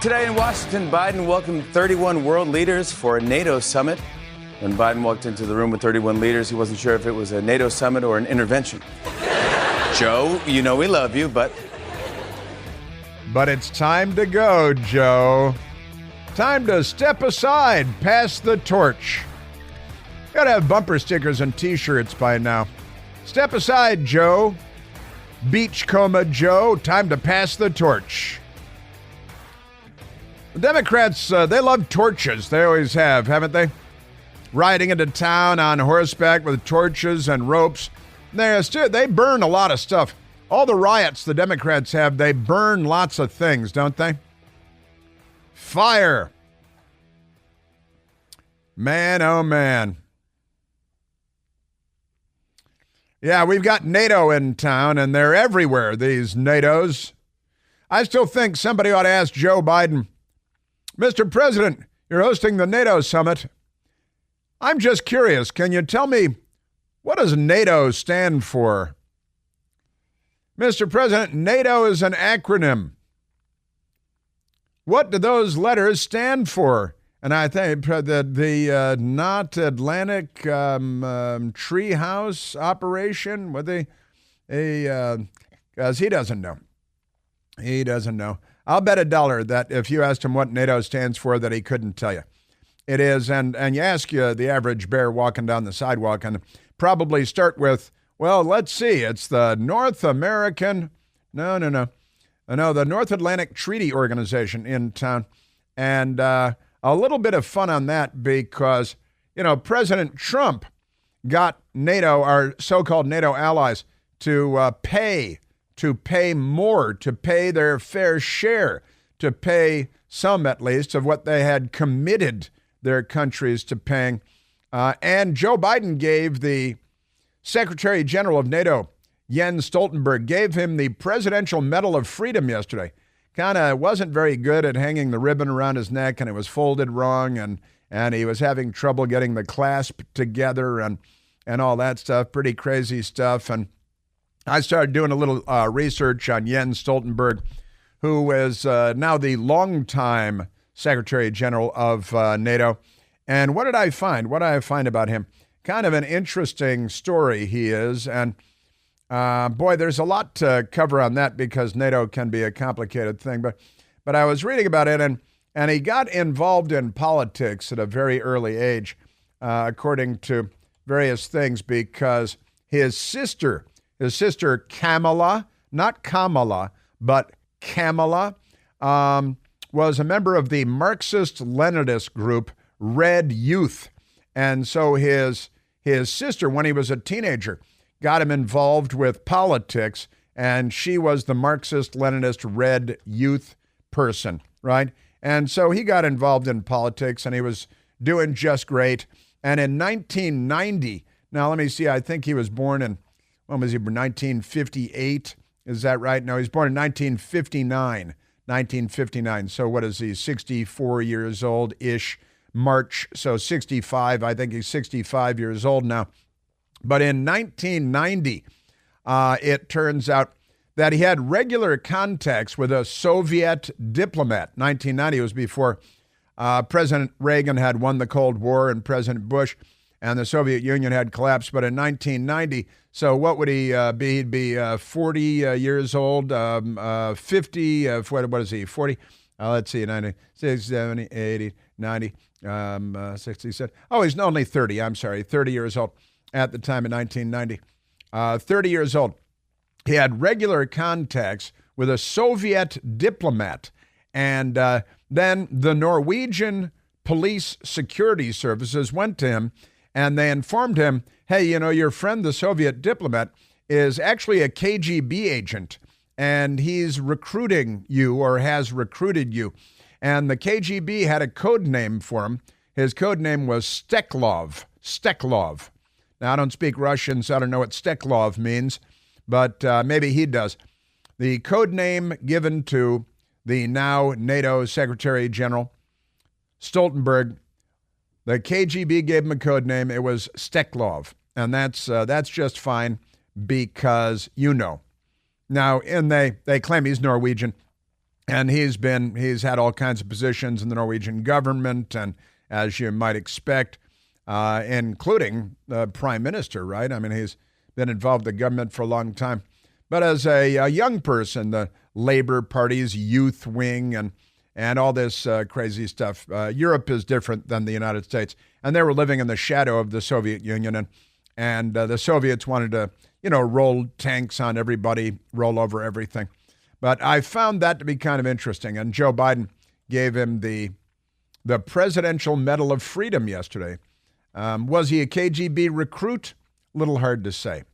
Today in Washington, Biden welcomed 31 world leaders for a NATO summit. When Biden walked into the room with 31 leaders, he wasn't sure if it was a NATO summit or an intervention. Joe, you know we love you, but it's time to go, Joe. Time to step aside, pass the torch. Gotta have bumper stickers and T-shirts by now. Step aside, Joe. Beachcomber Joe, time to pass the torch. The Democrats, they love torches. They always have, haven't they? Riding into town on horseback with torches and ropes. They burn a lot of stuff. All the riots the Democrats have, they burn lots of things, don't they? Fire. Man, oh man. Yeah, we've got NATO in town, and they're everywhere, these NATOs. I still think somebody ought to ask Joe Biden, Mr. President, you're hosting the NATO summit. I'm just curious, can you tell me, what does NATO stand for? Mr. President, NATO is an acronym. What do those letters stand for? And I think that the Not Atlantic Treehouse Operation, because he doesn't know. He doesn't know. I'll bet $1 that if you asked him what NATO stands for, that he couldn't tell you. It is, and you ask the average bear walking down the sidewalk, and probably start with, well, let's see, it's the North American, the North Atlantic Treaty Organization in town. And a little bit of fun on that because, President Trump got NATO, our so-called NATO allies, to pay more, to pay their fair share, to pay some at least of what they had committed their countries to paying. And Joe Biden gave the Secretary General of NATO, Jens Stoltenberg, gave him the Presidential Medal of Freedom yesterday. Kind of wasn't very good at hanging the ribbon around his neck, and it was folded wrong, and he was having trouble getting the clasp together and all that stuff, pretty crazy stuff. And I started doing a little research on Jens Stoltenberg, who is now the longtime Secretary General of NATO. And what did I find? What did I find about him? Kind of an interesting story he is. And boy, there's a lot to cover on that because NATO can be a complicated thing. But I was reading about it, and he got involved in politics at a very early age, according to various things, because his sister Kamala, not Kamala, but Kamala, was a member of the Marxist-Leninist group Red Youth. And so his sister, when he was a teenager, got him involved with politics, and she was the Marxist-Leninist Red Youth person, right? And so he got involved in politics, and he was doing just great. And in 1990, now let me see, I think he was born in, when was he, 1958? Is that right? No, he was born in 1959. 1959. So what is he, 64 years old-ish, March. So 65, I think he's 65 years old now. But in 1990, it turns out that he had regular contacts with a Soviet diplomat. 1990 was before President Reagan had won the Cold War and President Bush and the Soviet Union had collapsed. But in 1990, so what would he be? He'd be 40 years old, 50, what is he, 40? Let's see, 90, 60, 70, 80, 90, 67. Oh, he's only 30, I'm sorry, 30 years old at the time in 1990. 30 years old. He had regular contacts with a Soviet diplomat. And then the Norwegian police security services went to him and they informed him, hey, your friend, the Soviet diplomat, is actually a KGB agent, and he's recruiting you or has recruited you. And the KGB had a code name for him. His code name was Steklov. Steklov. Now, I don't speak Russian, so I don't know what Steklov means, but maybe he does. The code name given to the now NATO Secretary General Stoltenberg, the KGB gave him a code name. It was Steklov, and that's just fine because Now, and they claim he's Norwegian. And he's had all kinds of positions in the Norwegian government, and as you might expect, including the prime minister, right? I mean, he's been involved with the government for a long time. But as a young person, the Labor Party's youth wing and all this crazy stuff, Europe is different than the United States. And they were living in the shadow of the Soviet Union, and the Soviets wanted to, roll tanks on everybody, roll over everything. But I found that to be kind of interesting. And Joe Biden gave him the Presidential Medal of Freedom yesterday. Was he a KGB recruit? Little hard to say.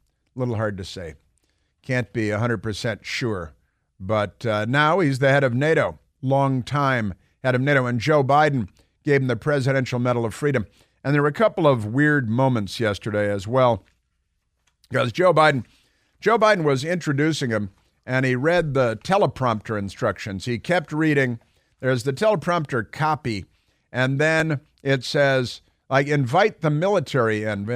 Can't be 100% sure. But now he's the head of NATO, long time head of NATO. And Joe Biden gave him the Presidential Medal of Freedom. And there were a couple of weird moments yesterday as well. Because Joe Biden was introducing him, and he read the teleprompter instructions. He kept reading. There's the teleprompter copy, and then it says, invite the military in.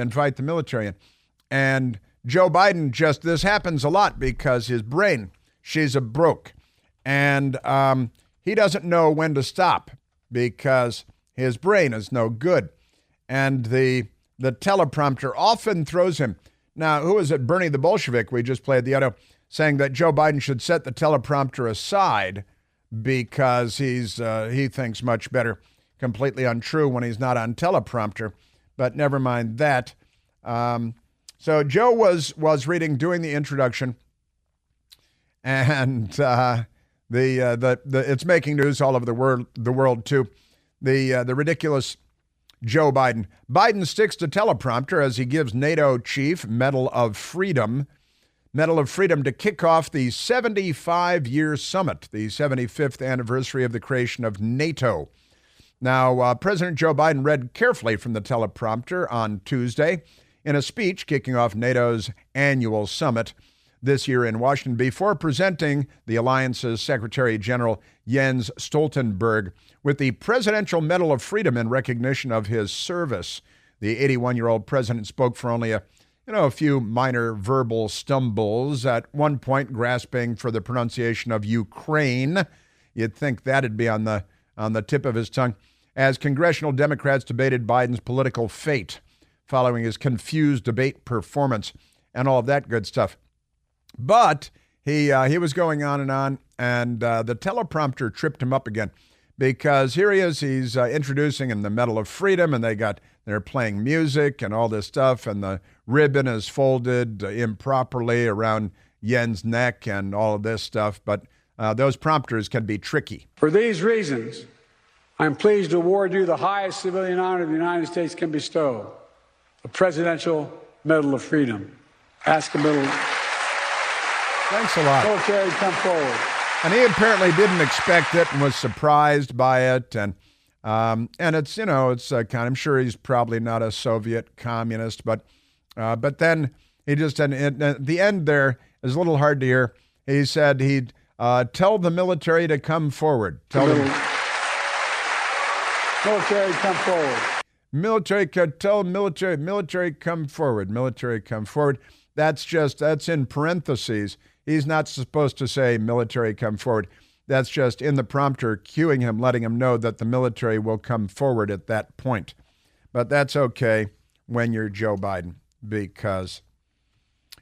And Joe Biden this happens a lot because his brain, she's a broke. And he doesn't know when to stop because his brain is no good. And the teleprompter often throws him. Now, who is it? Bernie the Bolshevik, we just played the audio, saying that Joe Biden should set the teleprompter aside because he thinks much better. Completely untrue when he's not on teleprompter, but never mind that. So Joe was reading, doing the introduction, and it's making news all over the world too. The ridiculous Joe Biden. Biden sticks to teleprompter as he gives NATO chief Medal of Freedom to kick off the 75-year summit, the 75th anniversary of the creation of NATO. Now, President Joe Biden read carefully from the teleprompter on Tuesday in a speech kicking off NATO's annual summit this year in Washington before presenting the alliance's Secretary General Jens Stoltenberg with the Presidential Medal of Freedom in recognition of his service. The 81-year-old president spoke for only a few minor verbal stumbles, at one point grasping for the pronunciation of Ukraine. You'd think that'd be on the tip of his tongue, as congressional Democrats debated Biden's political fate following his confused debate performance and all of that good stuff. But he was going on, and the teleprompter tripped him up again, because here he is, he's introducing him the Medal of Freedom, and they're playing music and all this stuff, and the ribbon is folded improperly around Jens' neck and all of this stuff. But those prompters can be tricky. For these reasons, I'm pleased to award you the highest civilian honor the United States can bestow, the Presidential Medal of Freedom. Ask a middle. Thanks a lot. Military, come forward. And he apparently didn't expect it and was surprised by it. And it's, it's kind of, I'm sure he's probably not a Soviet communist, but then he just, and at the end there is a little hard to hear. He said he'd tell the military to come forward. Military, come forward. Military, come forward. Military, come forward. That's in parentheses. He's not supposed to say military come forward. That's just in the prompter cueing him, letting him know that the military will come forward at that point. But that's okay when you're Joe Biden, because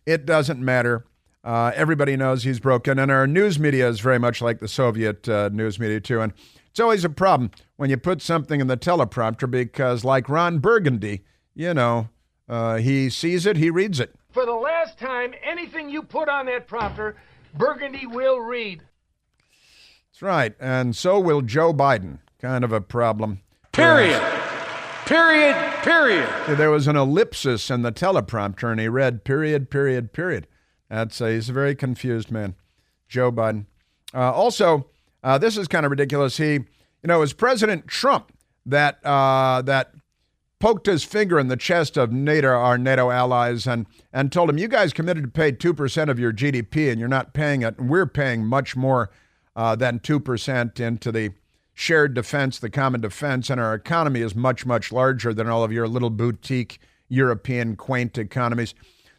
it doesn't matter. Everybody knows he's broken, and our news media is very much like the Soviet news media too. And it's always a problem when you put something in the teleprompter, because like Ron Burgundy, he sees it, he reads it. For the last time, anything you put on that prompter, Burgundy will read. That's right, and so will Joe Biden. Kind of a problem. Period. Period. There was an ellipsis in the teleprompter, and he read period. He's a very confused man, Joe Biden. Also, this is kind of ridiculous. It was President Trump that poked his finger in the chest of NATO, our NATO allies, and told him, you guys committed to pay 2% of your GDP, and you're not paying it. And we're paying much more than 2% into the shared defense, the common defense, and our economy is much, much larger than all of your little boutique European quaint economies.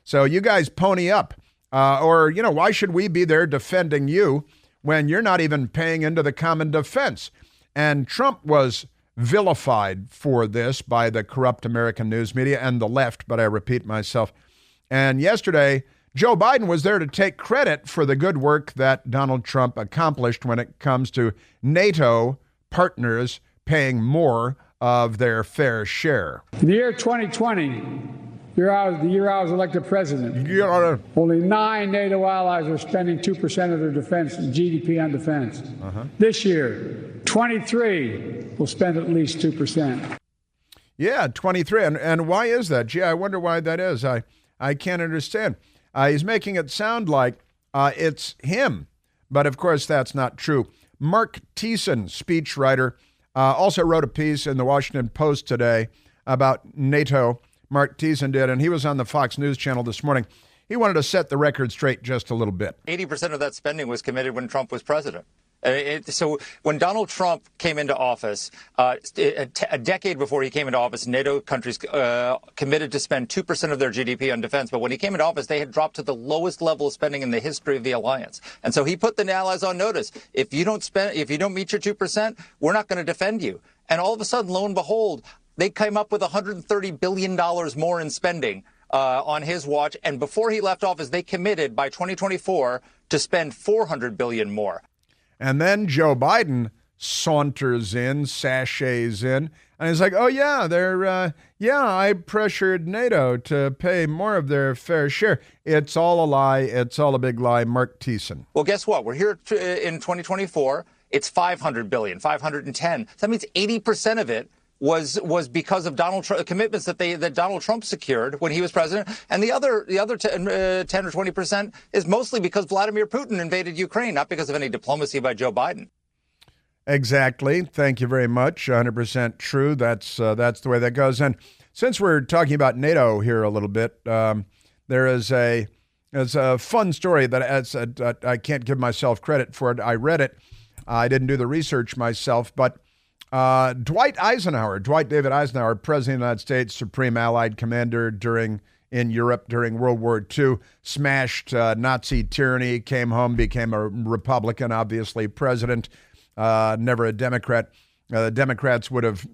So you guys pony up. Why should we be there defending you when you're not even paying into the common defense. And Trump was vilified for this by the corrupt American news media and the left, but I repeat myself. And yesterday, Joe Biden was there to take credit for the good work that Donald Trump accomplished when it comes to NATO partners paying more of their fair share. In the year 2020, the year I was elected president, only 9 NATO allies are spending 2% of their defense GDP on defense. This year, 23 will spend at least 2%. Yeah, 23. And why is that? Gee, I wonder why that is. I can't understand. He's making it sound like it's him. But of course, that's not true. Mark Thiessen, speechwriter, also wrote a piece in the Washington Post today about NATO. Mark Thiessen did, and he was on the Fox News channel this morning. He wanted to set the record straight just a little bit. 80% of that spending was committed when Trump was president. So when Donald Trump came into office, a decade before he came into office, NATO countries committed to spend 2% of their GDP on defense. But when he came into office, they had dropped to the lowest level of spending in the history of the alliance. And so he put the allies on notice. If you don't meet your 2%, we're not going to defend you. And all of a sudden, lo and behold, they came up with $130 billion more in spending on his watch. And before he left office, they committed by 2024 to spend $400 billion more. And then Joe Biden saunters in, sachets in, and he's like, oh, yeah, I pressured NATO to pay more of their fair share. It's all a lie. It's all a big lie. Mark Thiessen. Well, guess what? We're here in 2024. It's $500 billion, 510. So that means 80% of it was because of Donald Trump commitments that Donald Trump secured when he was president, and the other 10 or 20% is mostly because Vladimir Putin invaded Ukraine, not because of any diplomacy by Joe Biden. Exactly. Thank you very much. 100% true. That's the way that goes. And since we're talking about NATO here a little bit, there is a fun story that I can't give myself credit for it. I read it. I didn't do the research myself, but Dwight David Eisenhower, President of the United States, Supreme Allied Commander in Europe during World War II, smashed Nazi tyranny, came home, became a Republican, obviously president, never a Democrat. The Democrats would have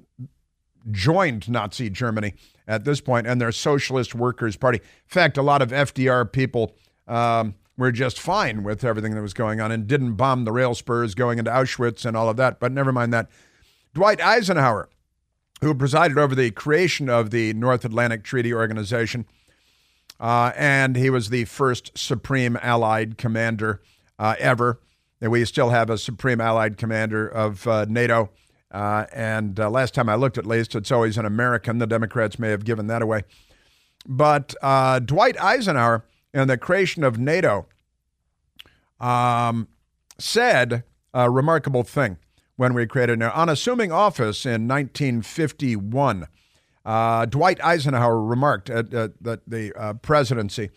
joined Nazi Germany at this point and their Socialist Workers' Party. In fact, a lot of FDR people were just fine with everything that was going on and didn't bomb the rail spurs going into Auschwitz and all of that, but never mind that. Dwight Eisenhower, who presided over the creation of the North Atlantic Treaty Organization, and he was the first Supreme Allied Commander ever. And we still have a Supreme Allied Commander of NATO. And last time I looked, at least, it's always an American. The Democrats may have given that away. But Dwight Eisenhower, in the creation of NATO, said a remarkable thing. When we created NATO. On assuming office in 1951, Dwight Eisenhower remarked at the presidency,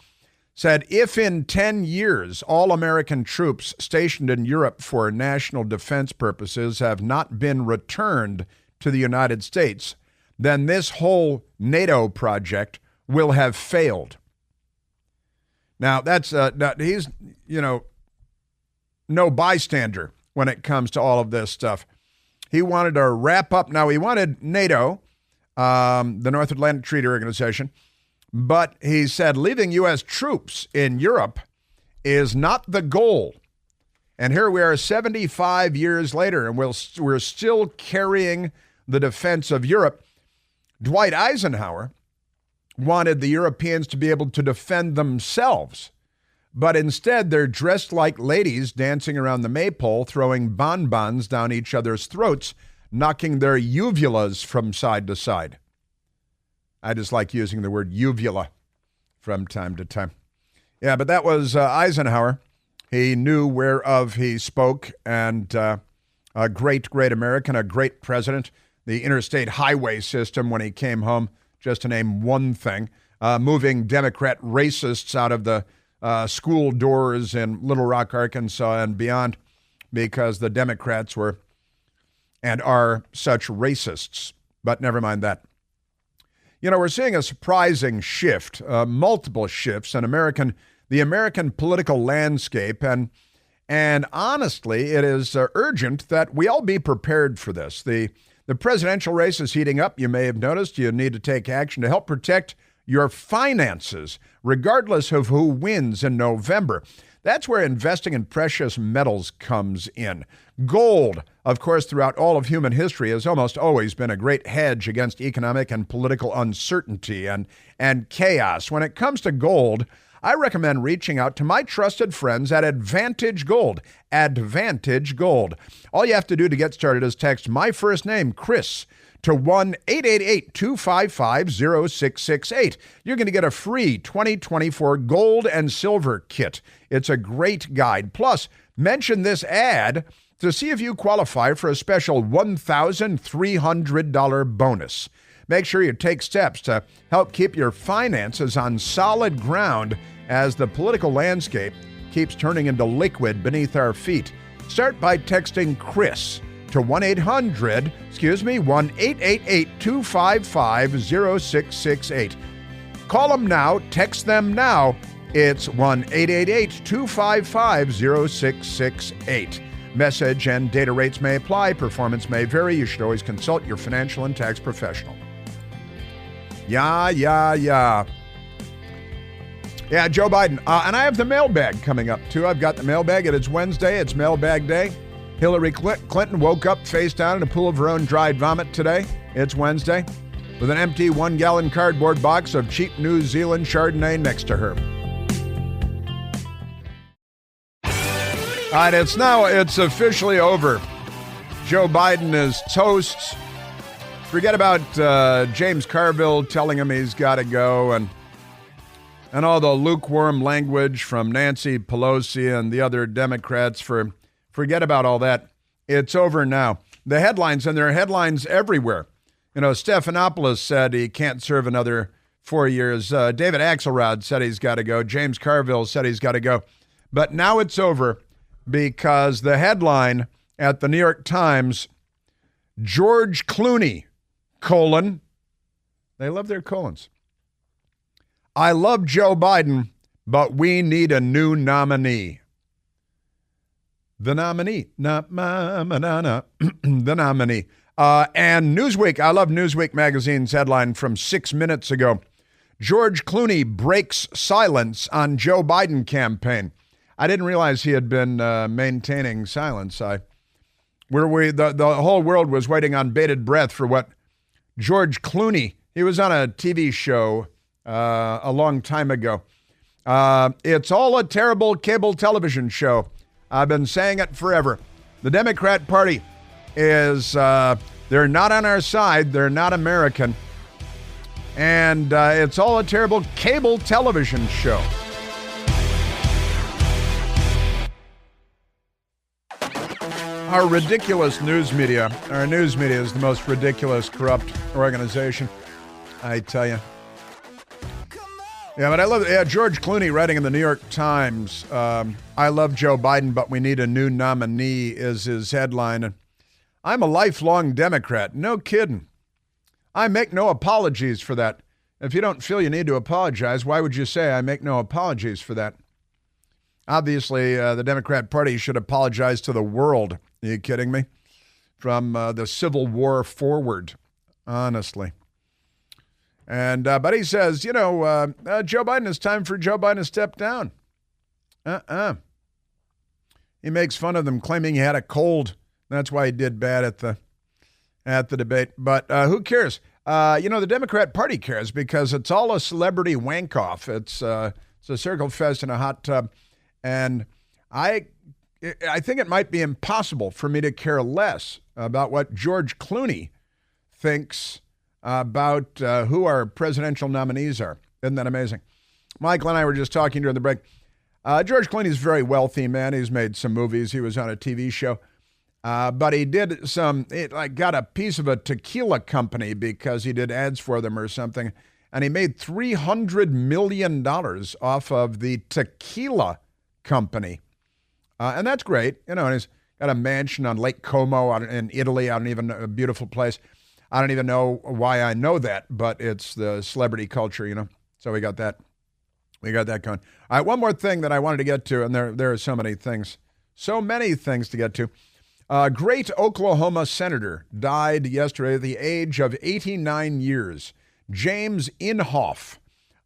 said, if in 10 years all American troops stationed in Europe for national defense purposes have not been returned to the United States, then this whole NATO project will have failed. Now, he's, no bystander when it comes to all of this stuff. He wanted to wrap up. Now, he wanted NATO, the North Atlantic Treaty Organization, but he said leaving U.S. troops in Europe is not the goal. And here we are 75 years later, and we're still carrying the defense of Europe. Dwight Eisenhower wanted the Europeans to be able to defend themselves. But instead, they're dressed like ladies dancing around the maypole, throwing bonbons down each other's throats, knocking their uvulas from side to side. I just like using the word uvula from time to time. Yeah, but that was Eisenhower. He knew whereof he spoke, and a great, great American, a great president. The interstate highway system when he came home, just to name one thing, moving Democrat racists out of the school doors in Little Rock, Arkansas and beyond because the Democrats were and are such racists. But never mind that. We're seeing a surprising shift, multiple shifts in the American political landscape. And And honestly, it is urgent that we all be prepared for this. The presidential race is heating up. You may have noticed you need to take action to help protect your finances, regardless of who wins in November. That's where investing in precious metals comes in. Gold, of course, throughout all of human history has almost always been a great hedge against economic and political uncertainty and chaos. When it comes to gold, I recommend reaching out to my trusted friends at Advantage Gold. Advantage Gold. All you have to do to get started is text my first name, Chris, to 1-888-255-0668. You're going to get a free 2024 gold and silver kit. It's a great guide. Plus, mention this ad to see if you qualify for a special $1,300 bonus. Make sure you take steps to help keep your finances on solid ground as the political landscape keeps turning into liquid beneath our feet. Start by texting Chris to 1-888-255-0668. Call them now, text them now. It's 1-888-255-0668. Message and data rates may apply. Performance may vary. You should always consult your financial and tax professional. Yeah, Joe Biden. And I have the mailbag coming up, too. I've got the mailbag, and it's Wednesday. It's mailbag day. Hillary Clinton woke up face down in a pool of her own dried vomit today. It's Wednesday, with an empty 1-gallon cardboard box of cheap New Zealand Chardonnay next to her. All right, it's officially over. Joe Biden is toast. Forget about James Carville telling him he's got to go and all the lukewarm language from Nancy Pelosi and the other Democrats. Forget about all that. It's over now. The headlines, and there are headlines everywhere. You know, Stephanopoulos said he can't serve another 4 years. David Axelrod said he's got to go. James Carville said he's got to go. But now it's over because the headline at the New York Times, George Clooney, they love their colons. I love Joe Biden, but we need a new nominee. The nominee. The nominee. And Newsweek, I love Newsweek magazine's headline from 6 minutes ago. George Clooney breaks silence on Joe Biden campaign. I didn't realize he had been maintaining silence. The whole world was waiting on bated breath for what George Clooney, he was on a TV show a long time ago. It's all a terrible cable television show. I've been saying it forever. The Democrat Party is, they're not on our side. They're not American. And it's all a terrible cable television show. Our ridiculous news media. Our news media is the most ridiculous, corrupt organization, I tell you. Yeah, but I love George Clooney writing in the New York Times. I love Joe Biden, but we need a new nominee is his headline. And I'm a lifelong Democrat. No kidding. I make no apologies for that. If you don't feel you need to apologize, why would you say I make no apologies for that? Obviously, the Democrat Party should apologize to the world. Are you kidding me? From the Civil War forward, honestly. And but he says, Joe Biden, it's time for Joe Biden to step down. He makes fun of them, claiming he had a cold. That's why he did bad at the debate. But who cares? The Democrat Party cares because it's all a celebrity wank-off. It's a circle fest in a hot tub. And I think it might be impossible for me to care less about what George Clooney thinks about who our presidential nominees are. Isn't that amazing? Michael and I were just talking during the break. George Clooney's a very wealthy man. He's made some movies. He was on a TV show. But he did got a piece of a tequila company because he did ads for them or something. And he made $300 million off of the tequila company. And that's great. And he's got a mansion on Lake Como out in Italy. A beautiful place. I don't even know why I know that, but it's the celebrity culture, So we got that. We got that going. All right, one more thing that I wanted to get to, and there are so many things So many things to get to. A great Oklahoma senator died yesterday at the age of 89 years. James Inhofe.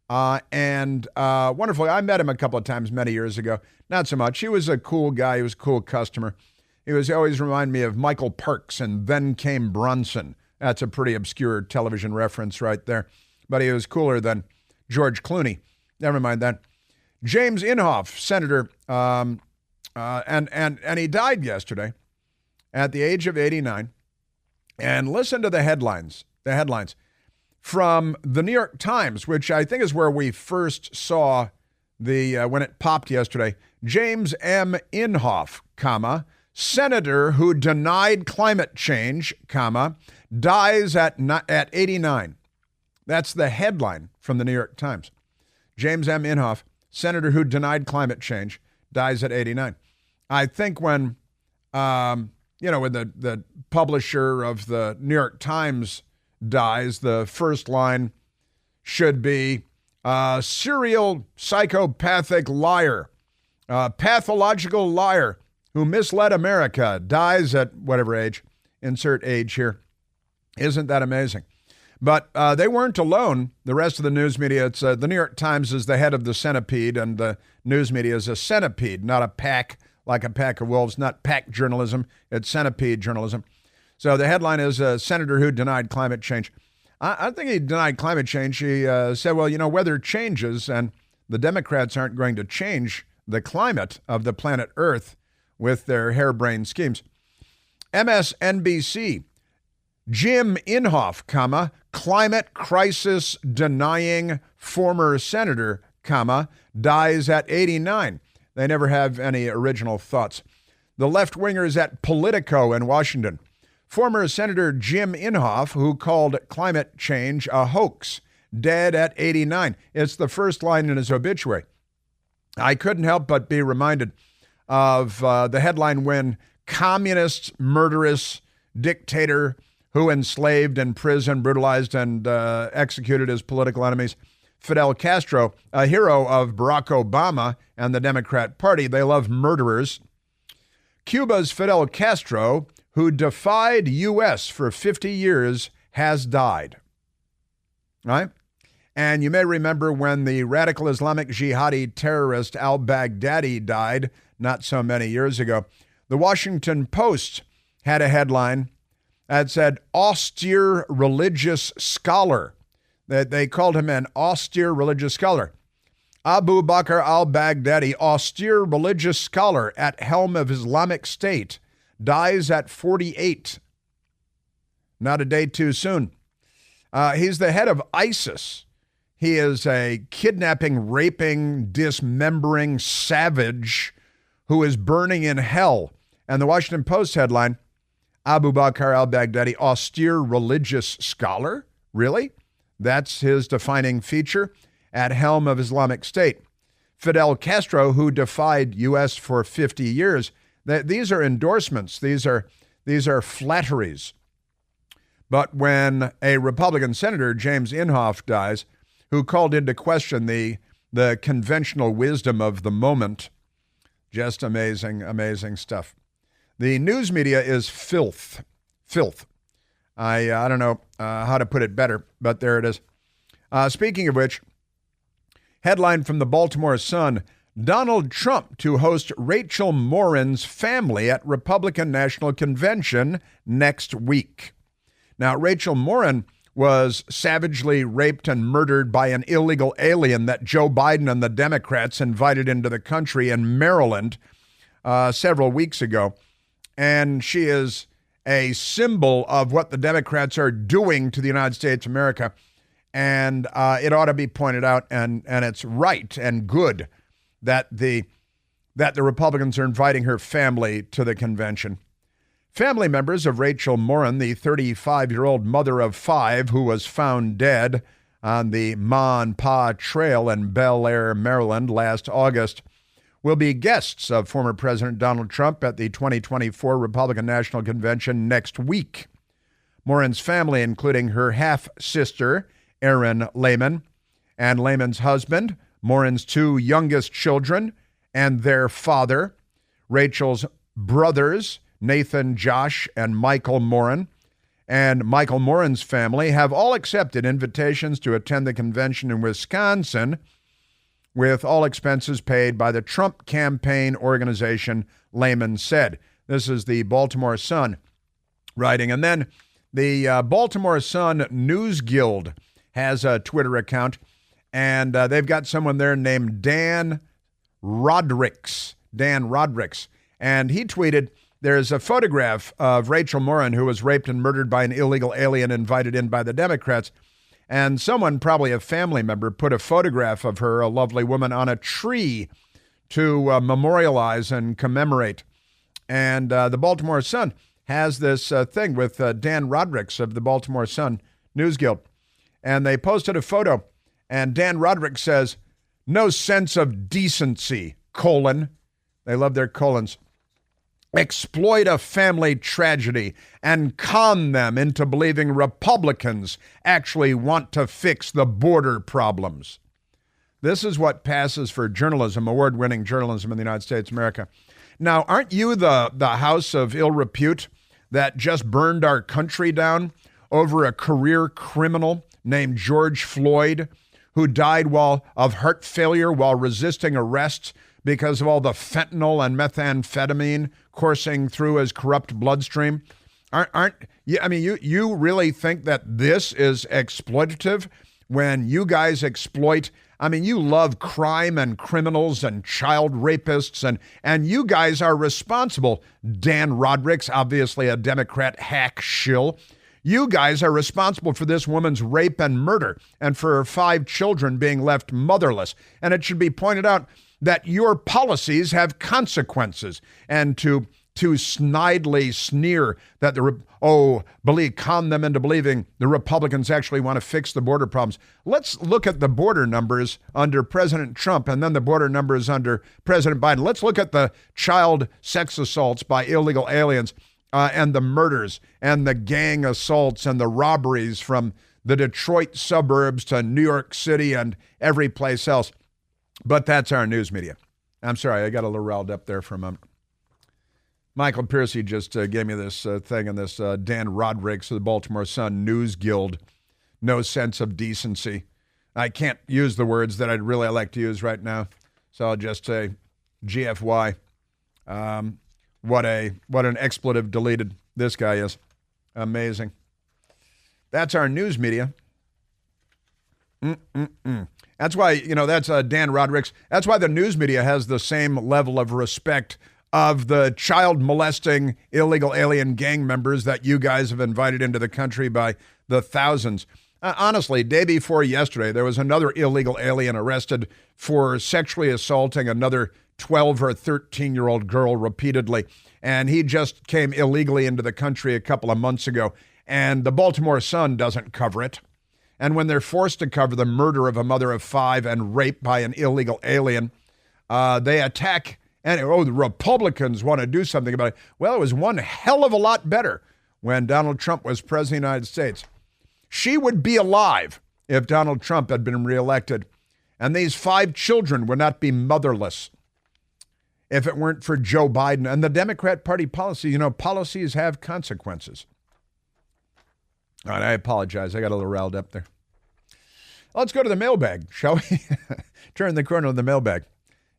Wonderful. I met him a couple of times many years ago. Not so much. He was a cool guy. He was a cool customer. He always reminded me of Michael Parks and Then Came Bronson. That's a pretty obscure television reference right there. But he was cooler than George Clooney. Never mind that. James Inhofe, senator, and he died yesterday at the age of 89. And listen to the headlines. The headlines from the New York Times, which I think is where we first saw when it popped yesterday. James M. Inhofe, senator who denied climate change, dies at 89. That's the headline from the New York Times. James M. Inhofe, senator who denied climate change, dies at 89. I think when when the publisher of the New York Times dies, the first line should be serial psychopathic liar, pathological liar who misled America, dies at whatever age, insert age here. Isn't that amazing? But they weren't alone. The rest of the news media, it's the New York Times is the head of the centipede, and the news media is a centipede, not a pack, like a pack of wolves, not pack journalism. It's centipede journalism. So the headline is a senator who denied climate change. I think he denied climate change. He said, well, weather changes, and the Democrats aren't going to change the climate of the planet Earth with their harebrained schemes. MSNBC, Jim Inhofe, climate crisis denying former senator, dies at 89. They never have any original thoughts. The left-wingers at Politico in Washington. Former Senator Jim Inhofe, who called climate change a hoax, dead at 89. It's the first line in his obituary. I couldn't help but be reminded of the headline when communist, murderous dictator who enslaved, imprisoned, brutalized, and executed his political enemies, Fidel Castro, a hero of Barack Obama and the Democrat Party. They love murderers. Cuba's Fidel Castro, who defied U.S. for 50 years, has died. Right? And you may remember when the radical Islamic jihadi terrorist al-Baghdadi died not so many years ago. The Washington Post had a headline that said, austere religious scholar. They called him an austere religious scholar. Abu Bakr al-Baghdadi, austere religious scholar at helm of Islamic State, dies at 48. Not a day too soon. He's the head of ISIS. He is a kidnapping, raping, dismembering savage who is burning in hell. And the Washington Post headline, Abu Bakr al-Baghdadi, austere religious scholar? Really? That's his defining feature at helm of Islamic State. Fidel Castro, who defied U.S. for 50 years. These are endorsements. These are flatteries. But when a Republican senator, James Inhofe, dies, who called into question the conventional wisdom of the moment, just amazing, amazing stuff. The news media is filth. Filth. I don't know how to put it better, but there it is. Speaking of which, headline from the Baltimore Sun, Donald Trump to host Rachel Morin's family at Republican National Convention next week. Now, Rachel Morin was savagely raped and murdered by an illegal alien that Joe Biden and the Democrats invited into the country in Maryland several weeks ago. And she is a symbol of what the Democrats are doing to the United States of America. And it ought to be pointed out, and it's right and good that the Republicans are inviting her family to the convention. Family members of Rachel Morin, the 35-year-old mother of 5 who was found dead on the Ma and Pa Trail in Bel Air, Maryland last August, will be guests of former President Donald Trump at the 2024 Republican National Convention next week. Morin's family, including her half-sister, Erin Lehman, and Lehman's husband, Morin's 2 youngest children, and their father, Rachel's brothers, Nathan, Josh, and Michael Morin, and Michael Morin's family have all accepted invitations to attend the convention in Wisconsin, with all expenses paid by the Trump campaign organization, Lehman said. This is the Baltimore Sun writing. And then the Baltimore Sun News Guild has a Twitter account, and they've got someone there named Dan Rodricks. And he tweeted, there's a photograph of Rachel Morin, who was raped and murdered by an illegal alien invited in by the Democrats. And someone, probably a family member, put a photograph of her, a lovely woman, on a tree to memorialize and commemorate. And the Baltimore Sun has this thing with Dan Rodricks of the Baltimore Sun News Guild. And they posted a photo, and Dan Rodricks says, "No sense of decency, : they love their colons. Exploit a family tragedy and con them into believing Republicans actually want to fix the border problems." This is what passes for journalism, award-winning journalism in the United States of America. Now, aren't you the house of ill repute that just burned our country down over a career criminal named George Floyd, who died of heart failure while resisting arrest because of all the fentanyl and methamphetamine coursing through his corrupt bloodstream? You really think that this is exploitative when you guys exploit? You love crime and criminals and child rapists, and you guys are responsible. Dan Rodricks, obviously a Democrat hack shill. You guys are responsible for this woman's rape and murder, and for her 5 children being left motherless. And it should be pointed out that your policies have consequences, and to snidely sneer that con them into believing the Republicans actually want to fix the border problems. Let's look at the border numbers under President Trump and then the border numbers under President Biden. Let's look at the child sex assaults by illegal aliens and the murders and the gang assaults and the robberies from the Detroit suburbs to New York City and every place else. But that's our news media. I'm sorry, I got a little riled up there for a moment. Michael Piercy just gave me this thing on this Dan Rodricks of the Baltimore Sun News Guild. No sense of decency. I can't use the words that I'd really like to use right now, so I'll just say GFY. What an expletive deleted this guy is. Amazing. That's our news media. That's why, that's Dan Rodricks. That's why the news media has the same level of respect of the child molesting illegal alien gang members that you guys have invited into the country by the thousands. Honestly, day before yesterday, there was another illegal alien arrested for sexually assaulting another 12 or 13-year-old girl repeatedly. And he just came illegally into the country a couple of months ago. And the Baltimore Sun doesn't cover it. And when they're forced to cover the murder of a mother of 5 and rape by an illegal alien, they attack. And, the Republicans want to do something about it. Well, it was one hell of a lot better when Donald Trump was president of the United States. She would be alive if Donald Trump had been reelected. And these 5 children would not be motherless if it weren't for Joe Biden and the Democrat Party policy. Policies have consequences. All right, I apologize. I got a little riled up there. Let's go to the mailbag, shall we? Turn the corner of the mailbag.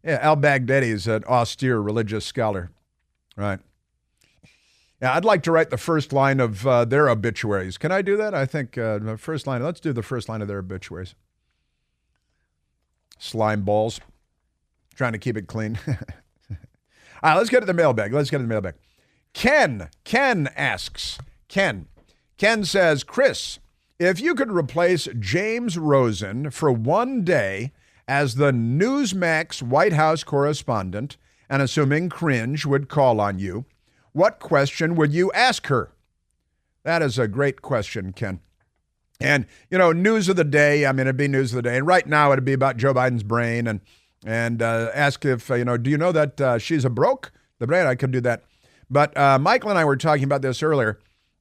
Yeah, al-Baghdadi is an austere religious scholar. Right. Yeah, I'd like to write the first line of their obituaries. Can I do that? I think the first line. Let's do the first line of their obituaries. Slime balls. Trying to keep it clean. All right, let's get to the mailbag. Ken asks. Ken says, Chris, if you could replace James Rosen for one day as the Newsmax White House correspondent, and assuming Cringe would call on you, what question would you ask her? That is a great question, Ken. And, news of the day, it'd be news of the day. And right now it'd be about Joe Biden's brain and ask if, do you know that she's a broke? The brain, I could do that. But Michael and I were talking about this earlier,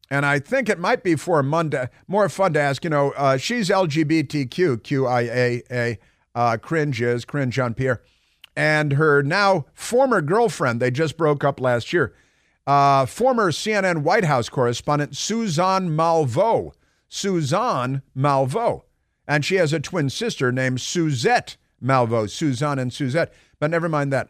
and I think it might be for Monday more fun to ask, she's LGBTQ, QIAA, Cringe Jean-Pierre. and her now former girlfriend. They just broke up last year. Former CNN White House correspondent Suzanne Malveaux. Suzanne Malveaux. And she has a twin sister named Suzette Malveaux. Suzanne and Suzette. But never mind that.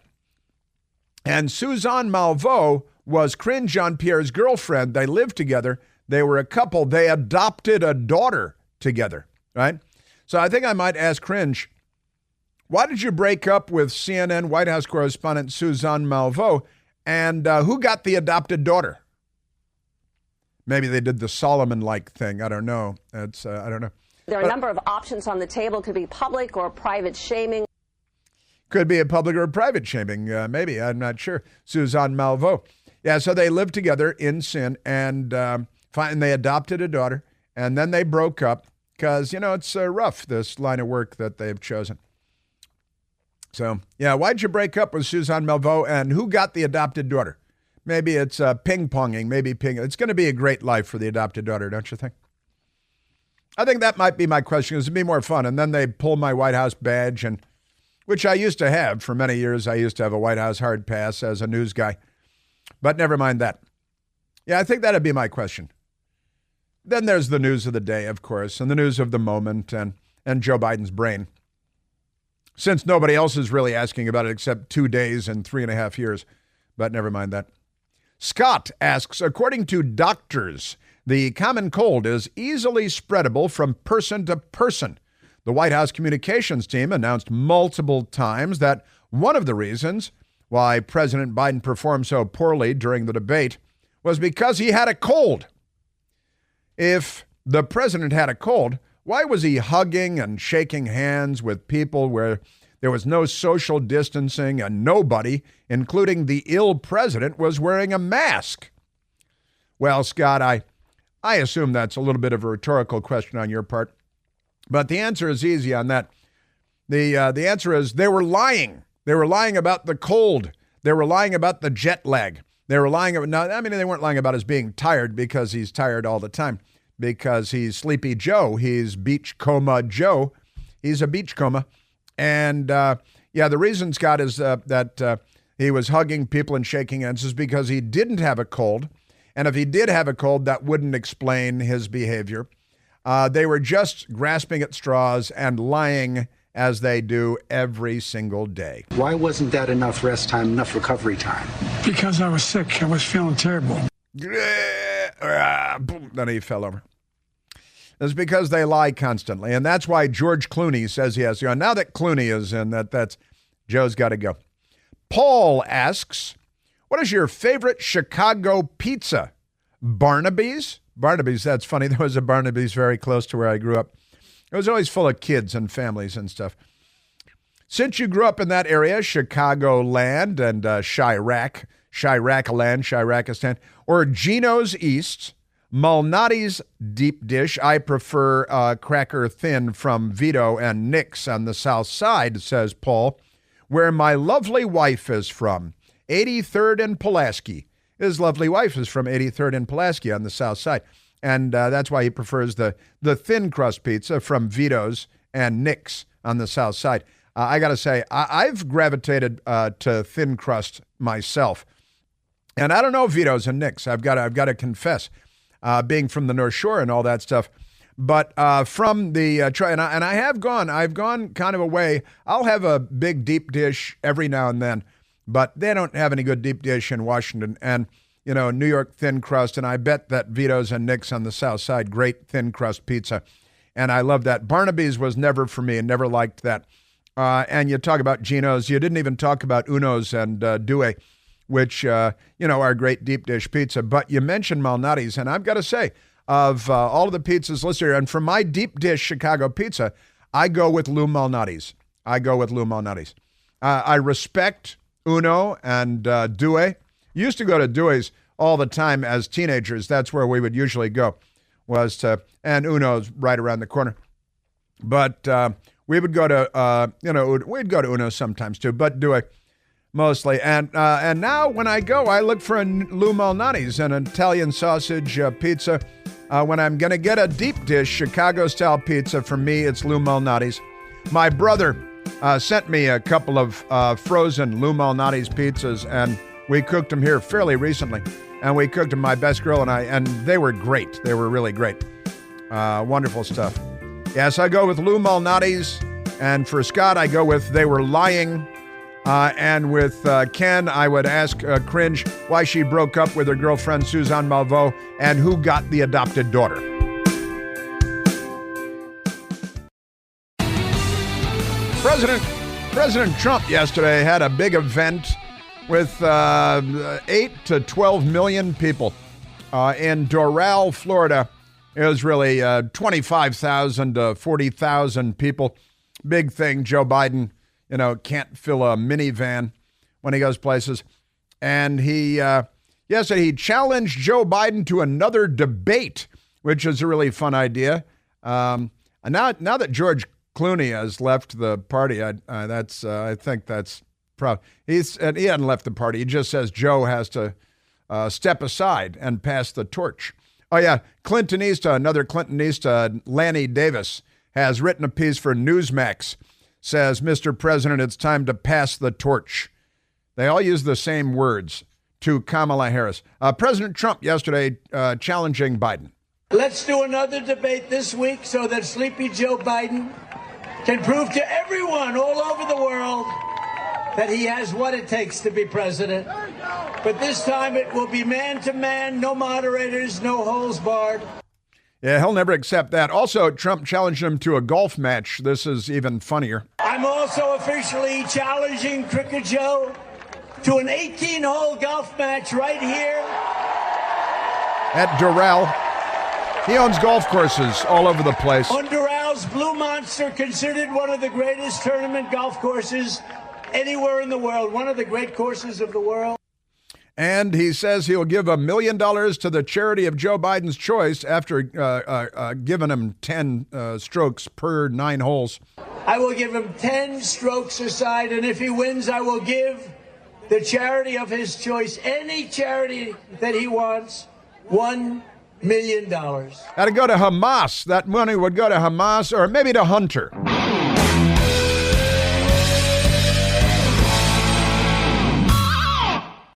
And Suzanne Malveaux was Corinne Jean-Pierre's girlfriend. They lived together. They were a couple. They adopted a daughter together, right? So I think I might ask Cringe, why did you break up with CNN White House correspondent Suzanne Malveaux, and who got the adopted daughter? Maybe they did the Solomon-like thing. I don't know. I don't know. There are a number of options on the table. Could be public or private shaming. Could be a public or private shaming, maybe. I'm not sure. Suzanne Malveaux. Yeah, so they lived together in sin, and they adopted a daughter, and then they broke up because, it's rough, this line of work that they've chosen. So, yeah, why'd you break up with Suzanne Malveaux, and who got the adopted daughter? Maybe it's ping-ponging, It's going to be a great life for the adopted daughter, don't you think? I think that might be my question. It'd be more fun. And then they pull my White House badge, which I used to have for many years. I used to have a White House hard pass as a news guy. But never mind that. Yeah, I think that'd be my question. Then there's the news of the day, of course, and the news of the moment and Joe Biden's brain. Since nobody else is really asking about it except 2 days and 3.5 years. But never mind that. Scott asks, according to doctors, the common cold is easily spreadable from person to person. The White House communications team announced multiple times that one of the reasons why President Biden performed so poorly during the debate was because he had a cold. If the president had a cold, why was he hugging and shaking hands with people where there was no social distancing and nobody, including the ill president, was wearing a mask? Well, Scott, I assume that's a little bit of a rhetorical question on your part, but the answer is easy on that. The answer is they were lying. They were lying about the cold. They were lying about the jet lag. They were lying about, they weren't lying about his being tired because he's tired all the time, because he's Sleepy Joe. He's Beach Coma Joe. He's a beach coma. And the reason, Scott, is that he was hugging people and shaking hands is because he didn't have a cold. And if he did have a cold, that wouldn't explain his behavior. They were just grasping at straws and lying as they do every single day. Why wasn't that enough rest time, enough recovery time? Because I was sick. I was feeling terrible. Then he fell over. It's because they lie constantly. And that's why George Clooney says he has to go. Now that Clooney is in, that's Joe's got to go. Paul asks, what is your favorite Chicago pizza? Barnaby's? Barnaby's, that's funny. There was a Barnaby's very close to where I grew up. It was always full of kids and families and stuff. Since you grew up in that area, Chicagoland and Chirac-land, Chiracistan, or Geno's East, Malnati's deep dish, I prefer cracker thin from Vito and Nick's on the south side, says Paul, where my lovely wife is from, 83rd and Pulaski. His lovely wife is from 83rd and Pulaski on the south side. And that's why he prefers the thin crust pizza from Vito's and Nick's on the south side. I got to say, I've gravitated to thin crust myself. And I don't know Vito's and Nick's. I've got to confess, being from the North Shore and all that stuff. But from the and I've gone kind of away. I'll have a big deep dish every now and then, but they don't have any good deep dish in Washington. And New York thin crust, and I bet that Vito's and Nick's on the south side, great thin crust pizza. And I love that. Barnaby's was never for me, and never liked that. And you talk about Geno's. You didn't even talk about Uno's and Due, which, are great deep dish pizza. But you mentioned Malnati's, and I've got to say, of all of the pizzas listed here, and for my deep dish Chicago pizza, I go with Lou Malnati's. I respect Uno and Due. Used to go to Dewey's all the time as teenagers. That's where we would usually go, and Uno's right around the corner. But we would go to, we'd go to Uno sometimes too, but Dewey mostly. And now when I go, I look for a Lou Malnati's, an Italian sausage pizza. When I'm going to get a deep dish Chicago-style pizza, for me, it's Lou Malnati's. My brother sent me a couple of frozen Lou Malnati's pizzas, and we cooked them here fairly recently. And we cooked them, my best girl and I, and they were great. They were really great. Wonderful stuff. Yes, I go with Lou Malnati's, and for Scott, I go with They Were Lying. And with Ken, I would ask Cringe why she broke up with her girlfriend Suzanne Malveaux and who got the adopted daughter. President Trump yesterday had a big event with 8 to 12 million people in Doral, Florida. It was really 25,000 to 40,000 people. Big thing. Joe Biden, can't fill a minivan when he goes places. And he challenged Joe Biden to another debate, which is a really fun idea. And now that George Clooney has left the party, I think that's proud. He hadn't left the party. He just says Joe has to step aside and pass the torch. Oh yeah, another Clintonista, Lanny Davis, has written a piece for Newsmax. Says, Mr. President, it's time to pass the torch. They all use the same words to Kamala Harris. President Trump yesterday challenging Biden. Let's do another debate this week so that Sleepy Joe Biden can prove to everyone all over the world that he has what it takes to be president. But this time it will be man to man, no moderators, no holes barred. Yeah, he'll never accept that. Also, Trump challenged him to a golf match. This is even funnier. I'm also officially challenging Cricket Joe to an 18-hole golf match right here at Doral. He owns golf courses all over the place. On Doral's Blue Monster, considered one of the greatest tournament golf courses anywhere in the world, one of the great courses of the world. And he says he'll give $1 million to the charity of Joe Biden's choice after giving him 10 strokes per 9 holes. I will give him 10 strokes aside, and if he wins, I will give the charity of his choice, any charity that he wants, $1 million. That'd go to Hamas. That money would go to Hamas or maybe to Hunter.